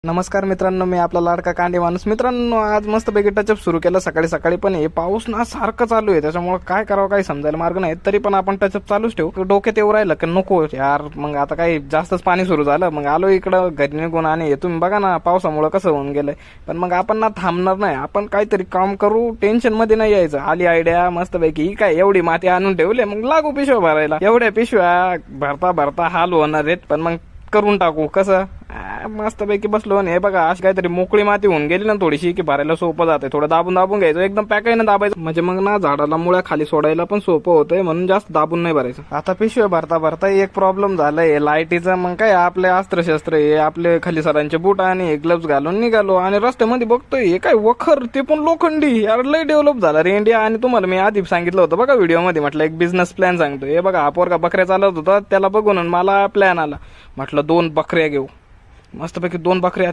नमस्कार मित्रांनो, मी आपला लाडका कांडे माणूस. मित्रांनो, आज मस्तपैकी टचअप सुरू केलं सकाळी सकाळी, पण हे पाऊस ना सारखं चालू आहे, त्याच्यामुळे काय करावं काही समजायला मार्ग नाही. तरी पण आपण टचअप चालूच ठेवू. डोक्यात येऊ राहिलं की नको यार, मग आता काही जास्तच पाणी सुरू झालं, मग आलो इकडं घरी निघून. आणि तुम्ही बघा ना पावसामुळे कसं होऊन गेलंय. पण मग आपण ना थांबणार नाही, आपण काहीतरी काम करू, टेन्शन मध्ये नाही यायचं. आली आयडिया मस्तपैकी, ही काय एवढी माती आणून ठेवले, मग लागू पिशव्या भरायला. एवढ्या पिशव्या भरता भरता हाल होणार आहेत, पण मग करून टाकू. कसं मस्तपैकी बसलो आणि हे बघा अशी काहीतरी मोकळी माती होऊन गेली ना थोडीशी, की भरायला सोपं जाते. थोडं दाबून दाबून घ्यायचं, एकदम पॅकाय ना दाबायचं, म्हणजे मग ना झाडाला मुळ्या खाली सोडायला पण सोपं होतंय, म्हणून जास्त दाबून नाही भरायचं. आता पिशव्या भरता भरता एक प्रॉब्लेम झालाय लाईटीचा. मग काय आपले अस्त्रशस्त्र हे आपले खाली सरांचे बूट आणि ग्लव्स घालून निघालो, आणि रस्त्यामध्ये बघतोय हे काय वखर, ते पण लोखंडी. यार लय डेव्हलप झाला रे इंडिया. आणि तुम्हाला मी आधी सांगितलं होतं बघा व्हिडिओ मध्ये, म्हटलं एक बिझनेस प्लॅन सांगतो. हे बघा हा पोरगा बकऱ्या चालत होता, त्याला बघून मला प्लॅन आला. म्हटलं 2 बकऱ्या घेऊ. मस्तपैकी 2 बकऱ्या